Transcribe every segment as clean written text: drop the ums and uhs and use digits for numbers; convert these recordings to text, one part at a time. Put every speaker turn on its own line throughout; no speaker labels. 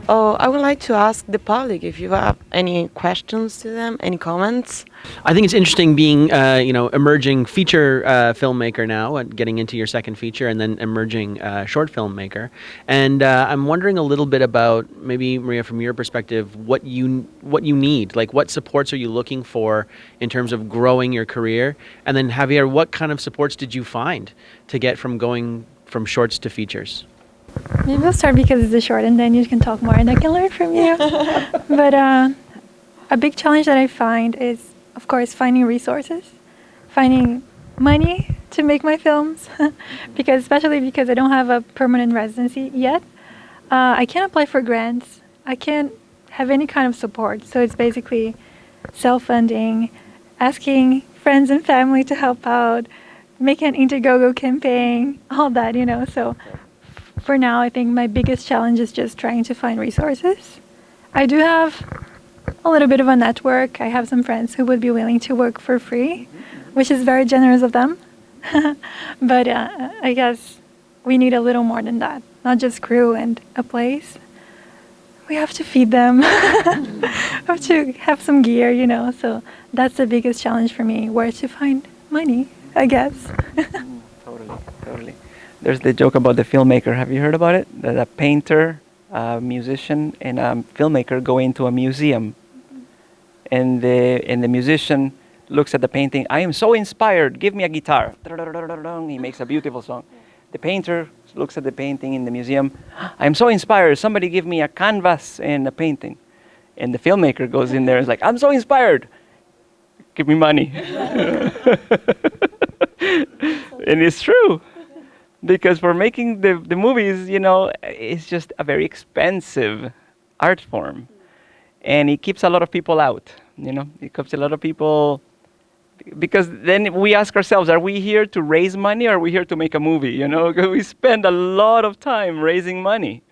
Oh, I would like to ask the public if you have any questions to them, any comments.
I think it's interesting being, emerging feature filmmaker now and getting into your second feature, and then emerging short filmmaker. And I'm wondering a little bit about, maybe Maria, from your perspective, what you need. Like, what supports are you looking for in terms of growing your career? And then Javier, what kind of supports did you find to get from going from shorts to features?
Maybe I'll start because it's a short, and then you can talk more, and I can learn from you. But a big challenge that I find is, of course, finding resources, finding money to make my films, because especially because I don't have a permanent residency yet. I can't apply for grants. I can't have any kind of support. So it's basically self-funding, asking friends and family to help out, making an Indiegogo campaign, all that, So for now, I think my biggest challenge is just trying to find resources. I do have a little bit of a network. I have some friends who would be willing to work for free, which is very generous of them. But I guess we need a little more than that, not just crew and a place. We have to feed them. Have to have some gear, So that's the biggest challenge for me, where to find money, I guess.
Totally. There's the joke about the filmmaker. Have you heard about it? That a painter, a musician, and a filmmaker go into a museum, and the musician looks at the painting. I am so inspired. Give me a guitar. He makes a beautiful song. The painter looks at the painting in the museum. I'm so inspired. Somebody give me a canvas and a painting. And the filmmaker goes in there and is like, I'm so inspired. Give me money. And it's true. Because for making the movies, it's just a very expensive art form. And it keeps a lot of people out, It keeps a lot of people... Because then we ask ourselves, are we here to raise money, or are we here to make a movie, We spend a lot of time raising money.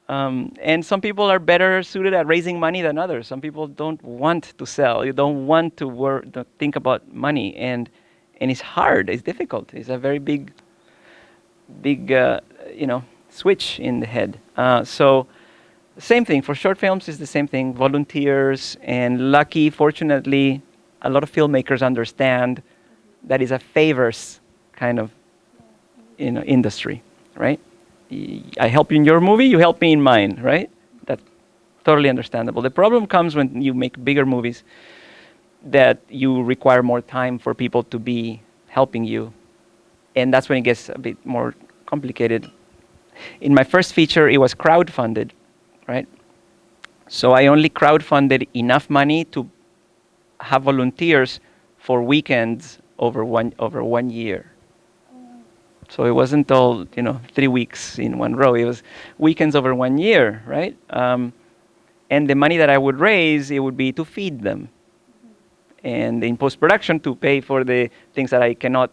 And some people are better suited at raising money than others. Some people don't want to sell. You don't want to think about money. And it's hard. It's difficult. It's a very big switch in the head. So same thing for short films is the same thing. Volunteers, and fortunately, a lot of filmmakers understand that is a favors kind of industry, right? I help you in your movie, you help me in mine, right? That's totally understandable. The problem comes when you make bigger movies that you require more time for people to be helping you. And that's when it gets a bit more complicated. In my first feature, it was crowdfunded, right? So I only crowdfunded enough money to have volunteers for weekends over one year. So it wasn't all 3 weeks in one row. It was weekends over 1 year, right? And the money that I would raise, it would be to feed them, and in post-production to pay for the things that I cannot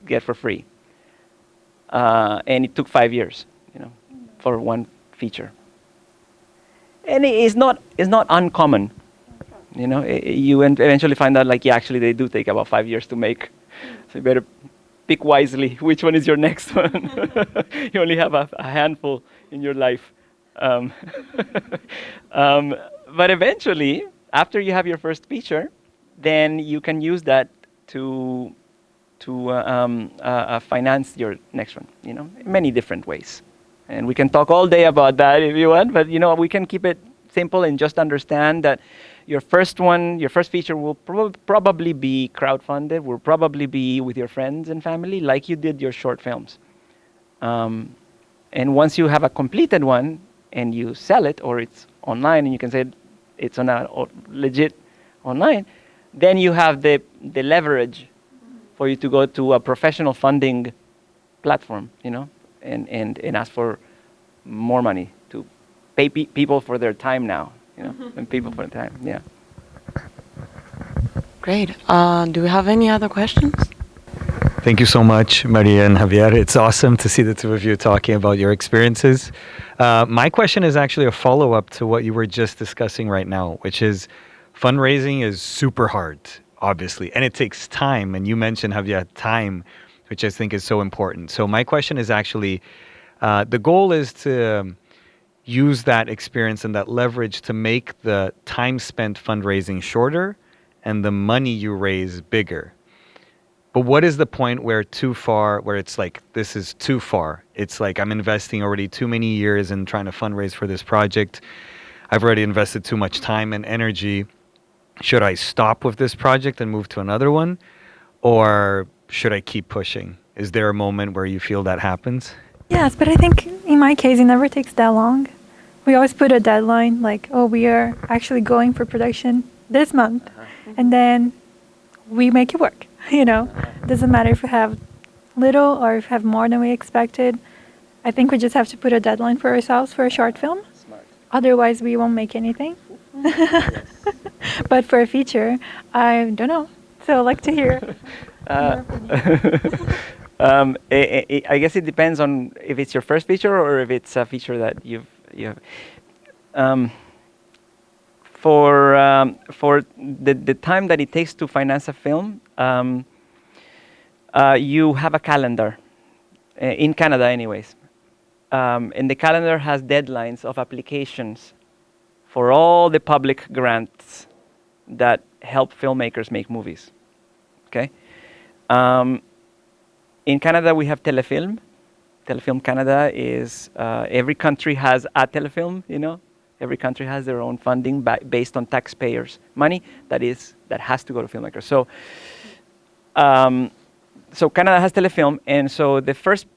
get for free. And it took 5 years, for one feature. And it's not uncommon. You eventually find out, actually they do take about 5 years to make. So you better pick wisely which one is your next one. You only have a handful in your life. But eventually, after you have your first feature, then you can use that to finance your next one, in many different ways. And we can talk all day about that if you want, but we can keep it simple and just understand that your first feature will probably be crowdfunded, will probably be with your friends and family, like you did your short films. And once you have a completed one and you sell it, or it's online and you can say it's on a legit online, then you have the leverage for you to go to a professional funding platform, and ask for more money to pay people for their time now, and people for the time, yeah.
Great. Do we have any other questions?
Thank you so much, Maria and Javier. It's awesome to see the two of you talking about your experiences. My question is actually a follow-up to what you were just discussing right now, which is fundraising is super hard, obviously, and it takes time. And you mentioned, Javier, time, which I think is so important. So my question is actually, the goal is to use that experience and that leverage to make the time spent fundraising shorter and the money you raise bigger. But what is the point where too far, where it's like, this is too far? It's like, I'm investing already too many years in trying to fundraise for this project. I've already invested too much time and energy. Should I stop with this project and move to another one? Or should I keep pushing? Is there a moment where you feel that happens?
Yes, but I think in my case, it never takes that long. We always put a deadline, like, oh, we are actually going for production this month, and then we make it work. Doesn't matter if we have little or if we have more than we expected. I think we just have to put a deadline for ourselves for a short film.
Smart.
Otherwise, we won't make anything. But for a feature, I don't know. So I'd like to hear your opinion.
I guess it depends on if it's your first feature or if it's a feature that you have. For the time that it takes to finance a film, you have a calendar in Canada, anyways, and the calendar has deadlines of applications for all the public grants that help filmmakers make movies. Okay. In Canada, we have Telefilm. Telefilm Canada is every country has a telefilm. Every country has their own funding based on taxpayers' money that has to go to filmmakers. So Canada has Telefilm, and so the first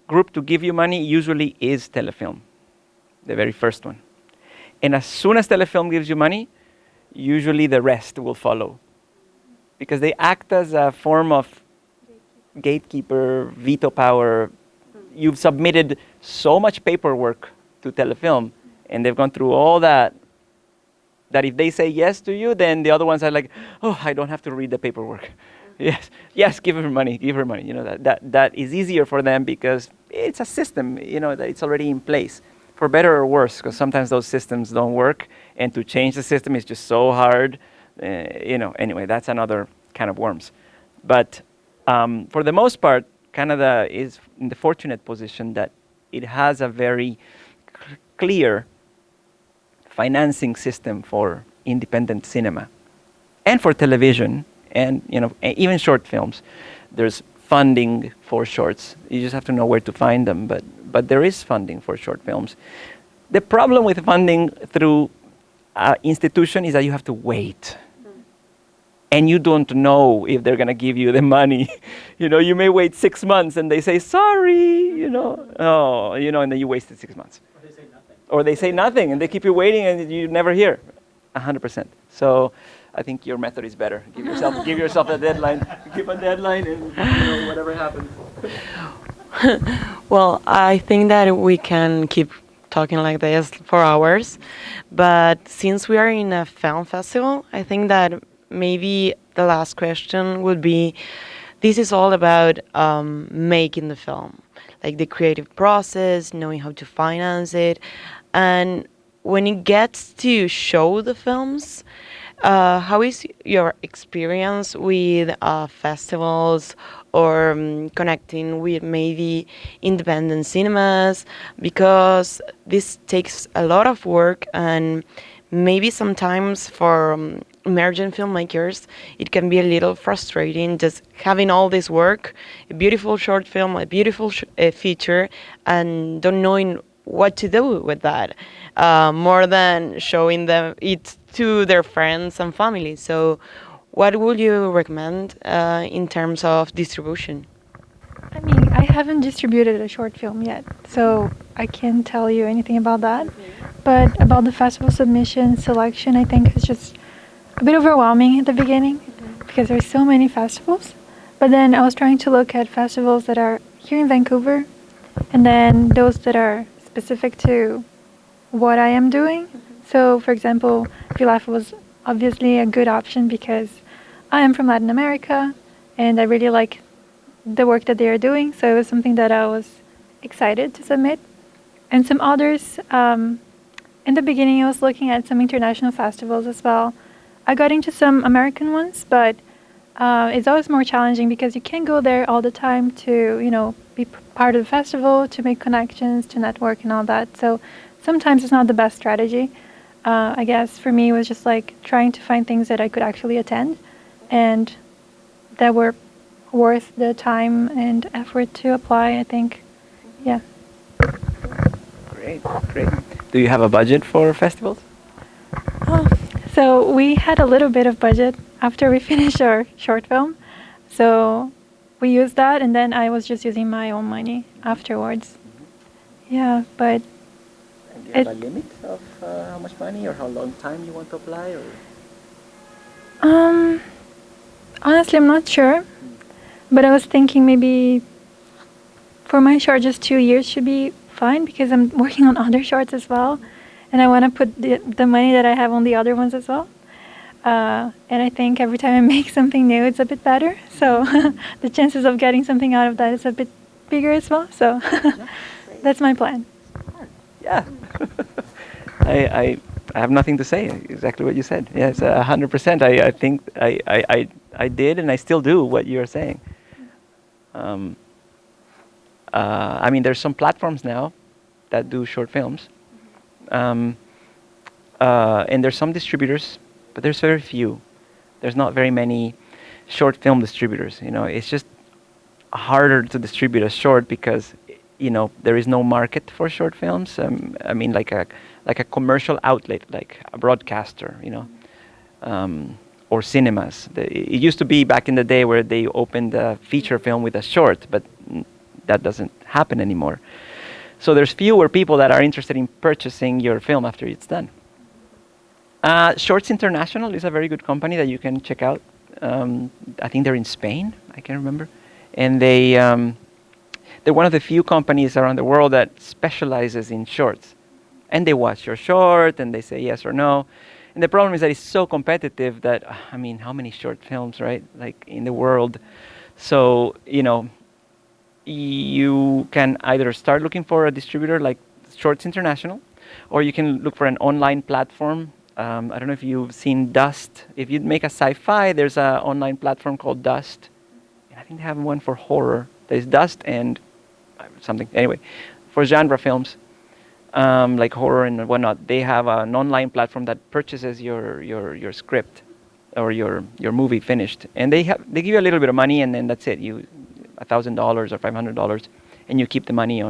group to give you money usually is Telefilm, the very first one. And as soon as Telefilm gives you money, usually the rest will follow, because they act as a form of gatekeeper, veto power. You've submitted so much paperwork to Telefilm, and they've gone through all that if they say yes to you, then the other ones are like, oh, I don't have to read the paperwork. Yes, give her money. That is easier for them because it's a system, that it's already in place, for better or worse, because sometimes those systems don't work, and to change the system is just so hard. Anyway, that's another can of worms. But for the most part, Canada is in the fortunate position that it has a very clear financing system for independent cinema and for television and even short films. There's funding for shorts. You just have to know where to find them, but there is funding for short films. The problem with funding through institution is that you have to wait. And you don't know if they're going to give you the money. You may wait 6 months and they say, sorry, and then you wasted 6 months. Or they say nothing and they keep you waiting and you never hear. 100%. So I think your method is better. Give yourself a deadline. Give a deadline and whatever happens.
Well, I think that we can keep talking like this for hours. But since we are in a film festival, I think that maybe the last question would be, this is all about making the film, like the creative process, knowing how to finance it. And when it gets to show the films, how is your experience with festivals or connecting with maybe independent cinemas? Because this takes a lot of work, and maybe sometimes for emergent filmmakers, it can be a little frustrating just having all this work, a beautiful short film, a beautiful feature, and don't knowing what to do with that, more than showing them it to their friends and family. So what would you recommend in terms of distribution?
I mean, I haven't distributed a short film yet, so I can't tell you anything about that. But about the festival submission selection, I think it's just a bit overwhelming at the beginning because there's so many festivals. But then I was trying to look at festivals that are here in Vancouver, and then those that are specific to what I am doing. So, for example, Peliplat was obviously a good option because I am from Latin America, and I really like the work that they are doing. So it was something that I was excited to submit. And some others, in the beginning, I was looking at some international festivals as well. I got into some American ones, but it's always more challenging because you can't go there all the time to, be part of the festival, to make connections, to network and all that. So sometimes it's not the best strategy. I guess for me, it was just like trying to find things that I could actually attend and that were worth the time and effort to apply, I think. Yeah.
Great, great. Do you have a budget for festivals?
Oh, so we had a little bit of budget after we finished our short film. So we used that, and then I was just using my own money afterwards. Yeah, but
And do you
It-
have a limit of how much money or how long time you want to apply? Or
honestly, I'm not sure. But I was thinking maybe for my short, just 2 years should be fine because I'm working on other shorts as well, and I want to put the money that I have on the other ones as well. And I think every time I make something new, it's a bit better. So the chances of getting something out of that is a bit bigger as well. So that's my plan.
yeah, I have nothing to say. Exactly what you said. Yes, 100%. I think I did and I still do what you're saying. I mean, there's some platforms now that do short films, and there's some distributors, but there's very few. There's not very many short film distributors. You know, it's just harder to distribute a short because there is no market for short films. I mean, like a commercial outlet, like a broadcaster. Or cinemas. It used to be back in the day where they opened a feature film with a short, but that doesn't happen anymore. So there's fewer people that are interested in purchasing your film after it's done. Shorts International is a very good company that you can check out. I think they're in Spain. I can't remember, and they're one of the few companies around the world that specializes in shorts, and they watch your short and they say yes or no. And the problem is that it's so competitive that, I mean, how many short films, right, like in the world? So, you can either start looking for a distributor like Shorts International, or you can look for an online platform. I don't know if you've seen Dust. If you make a sci-fi, there's an online platform called Dust. And I think they have one for horror. There's Dust and something. Anyway, for genre films. Like horror and whatnot, they have an online platform that purchases your script or your movie finished, and they give you a little bit of money, and then that's it. You $1,000 or $500, and you keep the money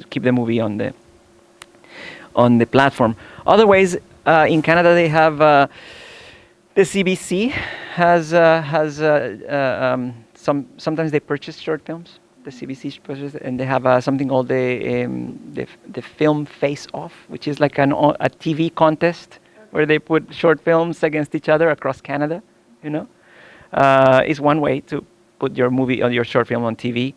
keep the movie on the platform. Other ways, in Canada they have the CBC has sometimes they purchase short films. The CBC purchases, and they have something called the Film Face Off, which is like a TV contest where they put short films against each other across Canada. Is one way to put your movie or your short film on TV.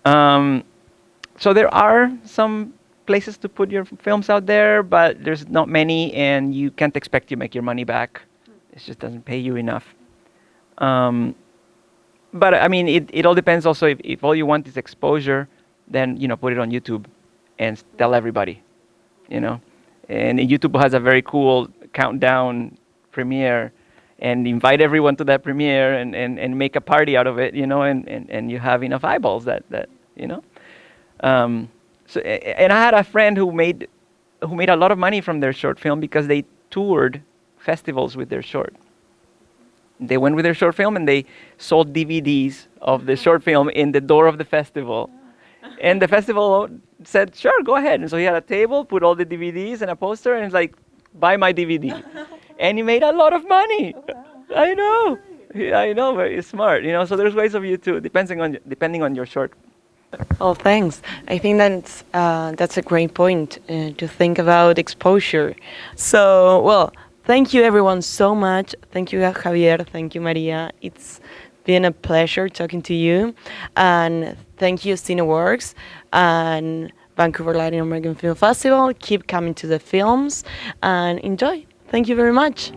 So there are some places to put your films out there, but there's not many, and you can't expect to make your money back. It just doesn't pay you enough. But I mean, it all depends also. If all you want is exposure, then put it on YouTube and tell everybody, And YouTube has a very cool countdown premiere, and invite everyone to that premiere and make a party out of it, and you have enough eyeballs that. So and I had a friend who made a lot of money from their short film because they toured festivals with their short. They went with their short film and they sold DVDs of the short film in the door of the festival. And the festival said, sure, go ahead. And so he had a table, put all the DVDs and a poster, and it's like, buy my DVD. And he made a lot of money. Oh, wow. I know, very smart. So there's ways of you too, depending on your short.
Well, thanks. I think that's a great point to think about exposure. So, well, thank you everyone so much. Thank you, Javier. Thank you, Maria. It's been a pleasure talking to you. And thank you, Cineworks and Vancouver Latin American Film Festival. Keep coming to the films and enjoy. Thank you very much.